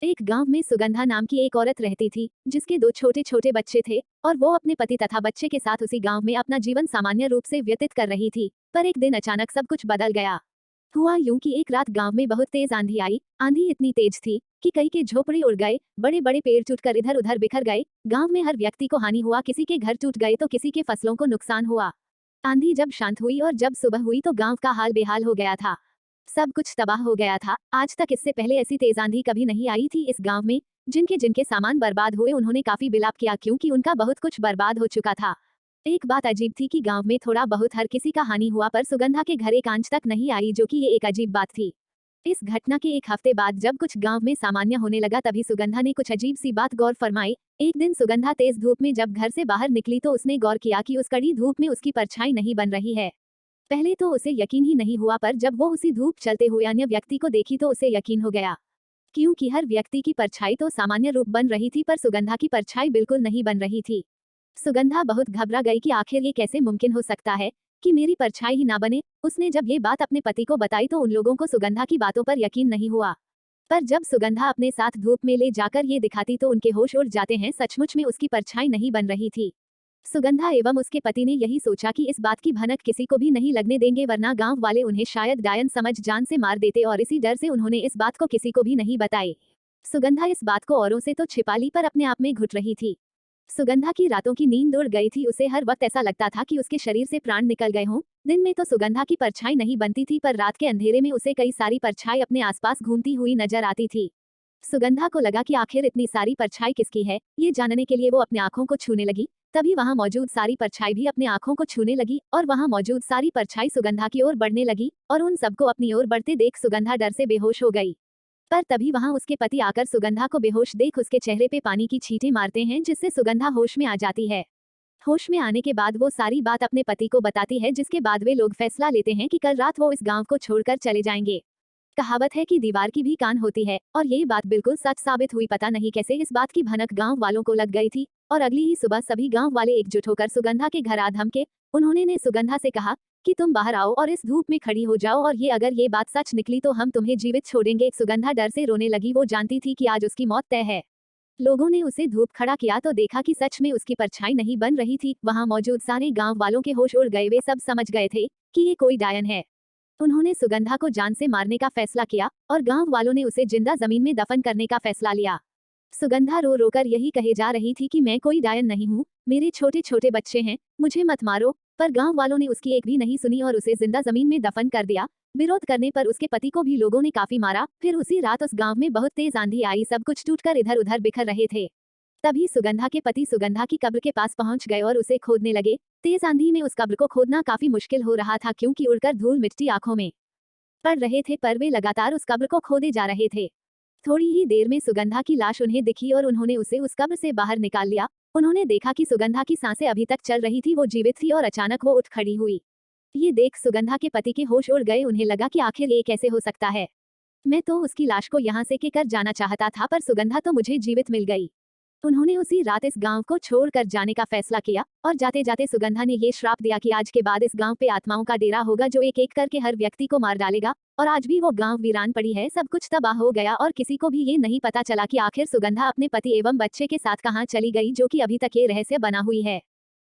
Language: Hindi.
एक गांव में सुगंधा नाम की एक औरत रहती थी, जिसके दो छोटे छोटे बच्चे थे और वो अपने पति तथा बच्चे के साथ उसी गांव में अपना जीवन सामान्य रूप से व्यतीत कर रही थी। पर एक दिन अचानक सब कुछ बदल गया। हुआ यूं कि एक रात गांव में बहुत तेज आंधी आई। आंधी इतनी तेज थी कि कई के झोपड़े उड़ गए, बड़े बड़े पेड़ टूटकर इधर उधर बिखर गए। गांव में हर व्यक्ति को हानि हुआ, किसी के घर टूट गए तो किसी के फसलों को नुकसान हुआ। आंधी जब शांत हुई और जब सुबह हुई तो गांव का हाल बेहाल हो गया था। सब कुछ तबाह हो गया था। आज तक इससे पहले ऐसी तेज आंधी कभी नहीं आई थी इस गांव में। जिनके जिनके सामान बर्बाद हुए उन्होंने काफी विलाप किया, क्योंकि उनका बहुत कुछ बर्बाद हो चुका था। एक बात अजीब थी कि गांव में थोड़ा बहुत हर किसी का हानि हुआ, पर सुगंधा के घर एक आंच तक नहीं आई, जो कि ये एक अजीब बात थी। इस घटना के एक हफ्ते बाद जब कुछ गांव में सामान्य होने लगा, तभी सुगंधा ने कुछ अजीब सी बात गौर फरमाई। एक दिन सुगंधा तेज धूप में जब घर से बाहर निकली तो उसने गौर किया कि उस कड़ी धूप में उसकी परछाई नहीं बन रही है। पहले तो उसे यकीन ही नहीं हुआ, पर जब वो उसी धूप चलते हुए अन्य व्यक्ति को देखी तो उसे यकीन हो गया, क्योंकि हर व्यक्ति की परछाई तो सामान्य रूप बन रही थी, पर सुगंधा की परछाई बिल्कुल नहीं बन रही थी। सुगंधा बहुत घबरा गई कि आखिर ये कैसे मुमकिन हो सकता है कि मेरी परछाई ही ना बने। उसने जब ये बात अपने पति को बताई तो उन लोगों को सुगंधा की बातों पर यकीन नहीं हुआ। पर जब सुगंधा अपने साथ धूप में ले जाकर ये दिखाती तो उनके होश उड़ जाते हैं। सचमुच में उसकी परछाई नहीं बन रही थी। सुगंधा एवं उसके पति ने यही सोचा कि इस बात की भनक किसी को भी नहीं लगने देंगे, वरना गांव वाले उन्हें शायद डायन समझ जान से मार देते, और इसी डर से उन्होंने इस बात को किसी को भी नहीं बताई। सुगंधा इस बात को औरों से तो छिपा ली, पर अपने आप में घुट रही थी। सुगंधा की रातों की नींद उड़ गई थी। उसे हर वक्त ऐसा लगता था कि उसके शरीर से प्राण निकल गए हों। दिन में तो सुगंधा की परछाई नहीं बनती थी, पर रात के अंधेरे में उसे कई सारी परछाई अपने आसपास घूमती हुई नजर आती थी। सुगंधा को लगा कि आखिर इतनी सारी परछाई किसकी है। ये जानने के लिए वो अपने आंखों को छूने लगी। तभी वहां मौजूद सारी परछाई भी अपने आंखों को छूने लगी और वहां मौजूद सारी परछाई सुगंधा की ओर बढ़ने लगी, और उन सबको अपनी ओर बढ़ते देख सुगंधा डर से बेहोश हो गई। पर तभी वहां उसके पति आकर सुगंधा को बेहोश देख उसके चेहरे पे पानी की छींटे मारते हैं, जिससे सुगंधा होश में आ जाती है। होश में आने के बाद वो सारी बात अपने पति को बताती है, जिसके बाद वे लोग फैसला लेते हैं कि कल रात वो इस गांव को छोड़कर चले जाएंगे। कहावत है कि दीवार की भी कान होती है, और ये बात बिल्कुल सच साबित हुई। पता नहीं कैसे इस बात की भनक गांव वालों को लग गई थी, और अगली ही सुबह सभी गांव वाले एकजुट होकर सुगंधा के घर आ धमके। उन्होंने ने सुगंधा से कहा कि तुम बाहर आओ और इस धूप में खड़ी हो जाओ, और ये अगर ये बात सच निकली तो हम तुम्हें जीवित छोड़ेंगे। सुगंधा डर से रोने लगी। वो जानती थी कि आज उसकी मौत तय है। लोगों ने उसे धूप खड़ा किया तो देखा कि सच में उसकी परछाई नहीं बन रही थी। वहां मौजूद सारे गांव वालों के होश उड़ गए। वे सब समझ गए थे कि ये कोई डायन है। उन्होंने सुगंधा को जान से मारने का फैसला किया, और गांव वालों ने उसे जिंदा जमीन में दफन करने का फैसला लिया। सुगंधा रो रो कर यही कहे जा रही थी कि मैं कोई डायन नहीं हूँ, मेरे छोटे छोटे बच्चे हैं, मुझे मत मारो। पर गांव वालों ने उसकी एक भी नहीं सुनी और उसे जिंदा जमीन में दफन कर दिया। विरोध करने पर उसके पति को भी लोगों ने काफी मारा। फिर उसी रात उस गांव में बहुत तेज आंधी आई। सब कुछ टूटकर इधर उधर बिखर रहे थे। तभी सुगंधा के पति सुगंधा की कब्र के पास पहुंच गए और उसे खोदने लगे। तेज आंधी में उस कब्र को खोदना काफी मुश्किल हो रहा था, क्योंकि उड़कर धूल मिट्टी आंखों में पड़ रहे थे, पर वे लगातार उस कब्र को खोदे जा रहे थे। थोड़ी ही देर में सुगंधा की लाश उन्हें दिखी और उन्होंने उसे उस कब्र से बाहर निकाल लिया। उन्होंने देखा कि सुगंधा की सांसें अभी तक चल रही थी, वो जीवित थी, और अचानक वो उठ खड़ी हुई। ये देख सुगंधा के पति के होश उड़ गए। उन्हें लगा कि आखिर ये कैसे हो सकता है। मैं तो उसकी लाश को यहाँ से कर जाना चाहता था, पर सुगंधा तो मुझे जीवित मिल गई। उन्होंने उसी रात इस गांव को छोड़कर जाने का फैसला किया, और जाते जाते सुगंधा ने ये श्राप दिया कि आज के बाद इस गांव पे आत्माओं का डेरा होगा, जो एक एक करके हर व्यक्ति को मार डालेगा। और आज भी वो गांव वीरान पड़ी है। सब कुछ तबाह हो गया, और किसी को भी ये नहीं पता चला कि आखिर सुगंधा अपने पति एवं बच्चे के साथ कहाँ चली गई, जो कि अभी तक ये रहस्य बना हुई है।